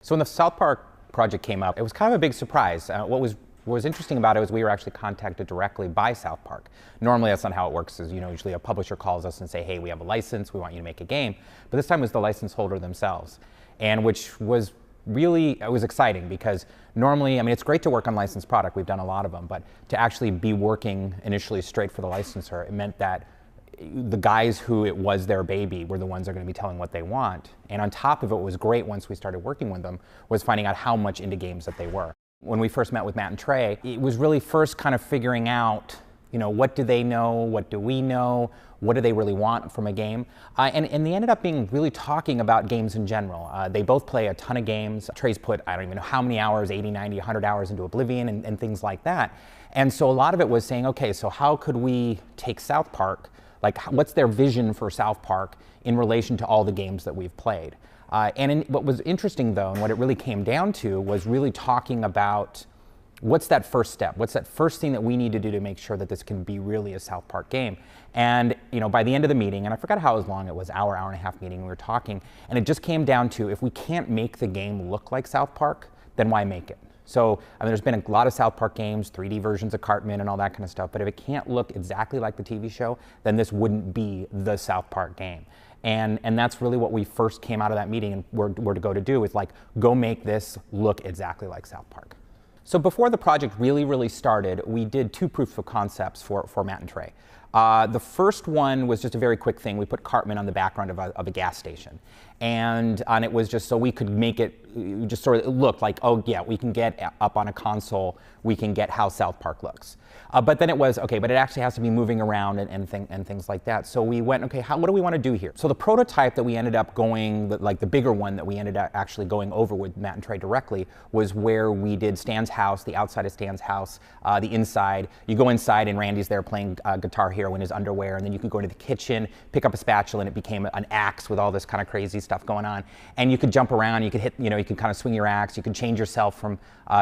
So when the South Park project came up, it was kind of a big surprise. What was interesting about it was we were actually contacted directly by South Park. Normally that's not how it works, is usually a publisher calls us and say, hey, we have a license, we want you to make a game. But this time it was the license holder themselves. And which was really, it was exciting because normally, I mean, it's great to work on licensed product, we've done a lot of them, but to actually be working initially straight for the licensor, it meant that the guys who it was their baby were the ones that are going to be telling what they want. And on top of it, what was great once we started working with them was finding out how much into games that they were. When we first met with Matt and Trey, it was really first kind of figuring out, you know, what do they know, what do we know, what do they really want from a game? And they ended up being really talking about games in general. They both play a ton of games. Trey's put, I don't even know how many hours, 80, 90, 100 hours into Oblivion and things like that. And so a lot of it was saying, okay, so how could we take South Park, like what's their vision for South Park in relation to all the games that we've played? What was interesting though, and what it really came down to was really talking about what's that first step? What's that first thing that we need to do to make sure that this can be really a South Park game? And you know, by the end of the meeting, and I forgot how long it was, hour and a half meeting, we were talking, and it just came down to if we can't make the game look like South Park, then why make it? So, I mean, there's been a lot of South Park games, 3D versions of Cartman and all that kind of stuff, but if it can't look exactly like the TV show, then this wouldn't be the South Park game. And that's really what we first came out of that meeting and were to go to do, is like, go make this look exactly like South Park. So before the project really started, we did 2 proofs of concepts for Matt and Trey. The first one was just a very quick thing. We put Cartman on the background of a gas station. And it was just so we could make it just sort of look like, oh yeah, we can get up on a console, we can get how South Park looks. But then it was, okay, but it actually has to be moving around and things like that. So we went, okay, what do we want to do here? So the prototype that we ended up going, like the bigger one that we ended up actually going over with Matt and Trey directly, was where we did Stan's house, the outside of Stan's house, the inside. You go inside and Randy's there playing Guitar Hero in his underwear, and then you could go into the kitchen, pick up a spatula, and it became an axe with all this kind of crazy stuff going on. And you could jump around, you could hit, you know, you could kind of swing your axe, you could change yourself from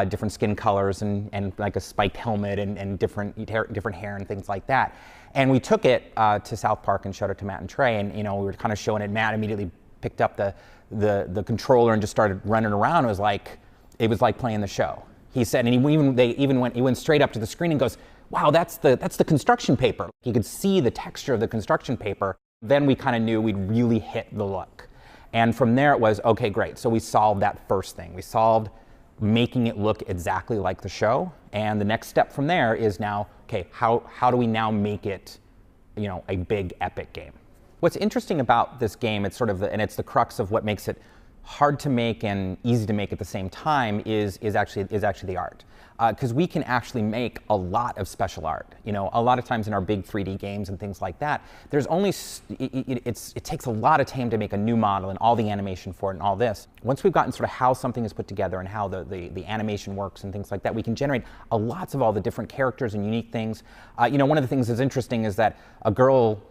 different skin colors and like a spiked helmet and different hair and things like that. And we took it to South Park and showed it to Matt and Trey, and you know, we were kind of showing it. Matt immediately picked up the controller and just started running around. It was like playing the show. He said, and he went straight up to the screen and goes, wow, that's the construction paper. You could see the texture of the construction paper. Then we kind of knew we'd really hit the look. And from there it was, okay, great. So we solved that first thing. We solved making it look exactly like the show. And the next step from there is now, okay, how do we now make it, you know, a big epic game? What's interesting about this game, it's sort of and it's the crux of what makes it hard to make and easy to make at the same time, is actually the art. Because we can actually make a lot of special art. You know, a lot of times in our big 3D games and things like that, there's only, it takes a lot of time to make a new model and all the animation for it and all this. Once we've gotten sort of how something is put together and how the animation works and things like that, we can generate lots of all the different characters and unique things. You know, one of the things that's interesting is that a girl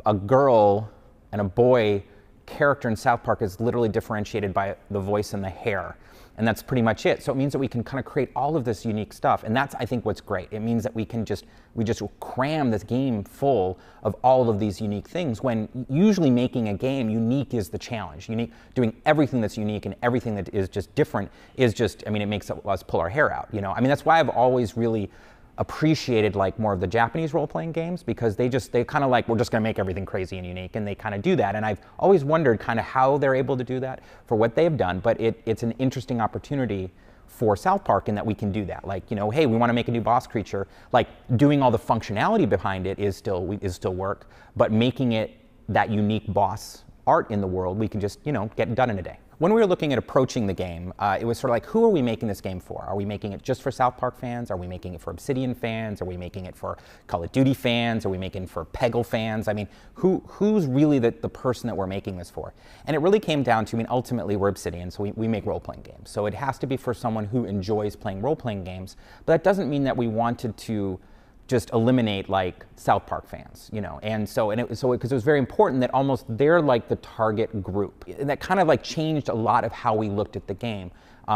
and a boy character in South Park is literally differentiated by the voice and the hair. And that's pretty much it. So it means that we can kind of create all of this unique stuff. And that's, I think, what's great. It means that we just cram this game full of all of these unique things, when usually making a game unique is the challenge. Doing everything that's unique and everything that is just different is just, I mean, it makes us pull our hair out, you know? I mean, that's why I've always really appreciated like more of the Japanese role-playing games, because they kind of like, we're just going to make everything crazy and unique, and they kind of do that. And I've always wondered kind of how they're able to do that for what they've done, but it's an interesting opportunity for South Park in that we can do that. Like, you know, hey, we want to make a new boss creature, like doing all the functionality behind it is still work, but making it that unique boss art in the world, we can just, you know, get done in a day. When we were looking at approaching the game, it was sort of like, who are we making this game for? Are we making it just for South Park fans? Are we making it for Obsidian fans? Are we making it for Call of Duty fans? Are we making it for Peggle fans? I mean, who's really the person that we're making this for? And it really came down to, I mean, ultimately we're Obsidian, so we make role-playing games. So it has to be for someone who enjoys playing role-playing games, but that doesn't mean that we wanted to just eliminate like South Park fans, you know, because it was very important that almost they're like the target group. And that kind of like changed a lot of how we looked at the game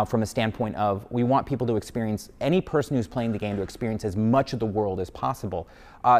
from a standpoint of, we want people to experience, any person who's playing the game to experience as much of the world as possible.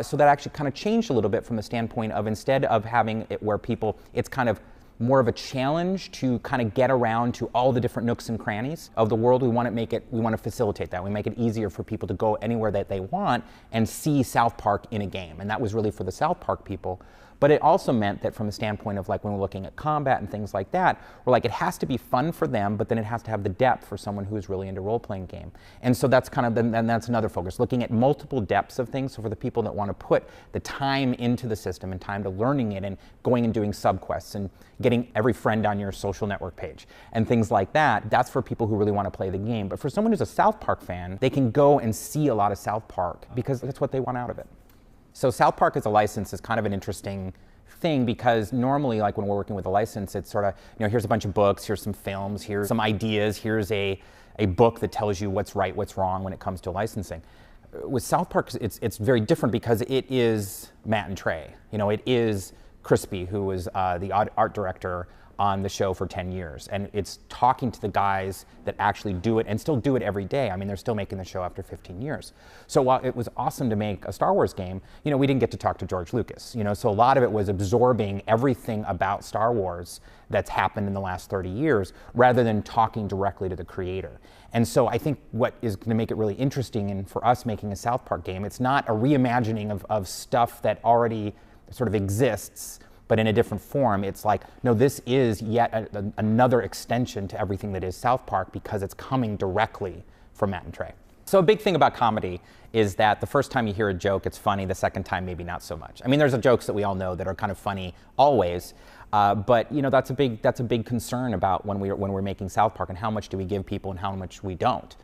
So that actually kind of changed a little bit from the standpoint of, instead of having it where people, it's kind of more of a challenge to kind of get around to all the different nooks and crannies of the world. We want to facilitate that. We make it easier for people to go anywhere that they want and see South Park in a game. And that was really for the South Park people. But it also meant that from the standpoint of like when we're looking at combat and things like that, we're like, it has to be fun for them, but then it has to have the depth for someone who's really into role-playing game. And so that's kind of, and that's another focus, looking at multiple depths of things. So for the people that want to put the time into the system and time to learning it and going and doing subquests and getting every friend on your social network page and things like that, that's for people who really want to play the game. But for someone who's a South Park fan, they can go and see a lot of South Park because that's what they want out of it. So South Park as a license is kind of an interesting thing because normally, like when we're working with a license, it's sort of, here's a bunch of books, here's some films, here's some ideas, here's a book that tells you what's right, what's wrong when it comes to licensing. With South Park, it's very different because it is Matt and Trey. It is Crispy, who was the art director on the show for 10 years. And it's talking to the guys that actually do it and still do it every day. I mean, they're still making the show after 15 years. So while it was awesome to make a Star Wars game, we didn't get to talk to George Lucas. So a lot of it was absorbing everything about Star Wars that's happened in the last 30 years rather than talking directly to the creator. And so I think what is going to make it really interesting and for us making a South Park game, it's not a reimagining of stuff that already sort of exists, but in a different form. It's like, no, this is yet another extension to everything that is South Park because it's coming directly from Matt and Trey. So a big thing about comedy is that the first time you hear a joke, it's funny. The second time, maybe not so much. I mean, there's jokes that we all know that are kind of funny always, but that's a big concern about when we're making South Park and how much do we give people and how much we don't.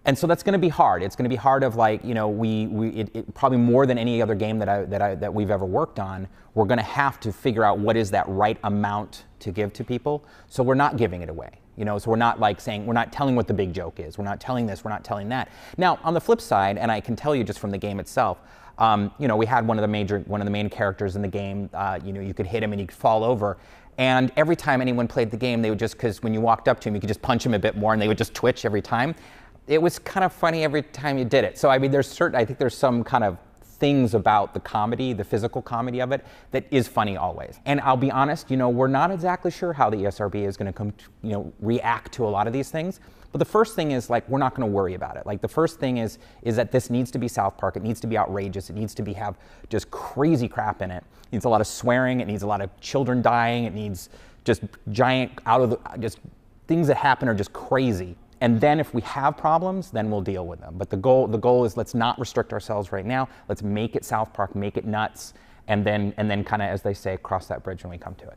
And so that's going to be hard. It's going to be hard of like, probably more than any other game that we've ever worked on, we're going to have to figure out what is that right amount to give to people. So we're not giving it away. So we're not like saying, we're not telling what the big joke is. We're not telling this, we're not telling that. Now, on the flip side, and I can tell you just from the game itself, we had one of the main characters in the game, you could hit him and he'd fall over. And every time anyone played the game, they would just, because when you walked up to him, you could just punch him a bit more and they would just twitch every time. It was kind of funny every time you did it. So I mean, I think there's some kind of things about the comedy, the physical comedy of it, that is funny always. And I'll be honest, we're not exactly sure how the ESRB is going to react to a lot of these things. But the first thing is like, we're not going to worry about it. Like the first thing is that this needs to be South Park. It needs to be outrageous. It needs to have just crazy crap in it. It needs a lot of swearing. It needs a lot of children dying. It needs just giant just things that happen are just crazy. And then if we have problems, then we'll deal with them. But the goal is let's not restrict ourselves right now. Let's make it South Park, make it nuts, and then kind of, as they say, cross that bridge when we come to it.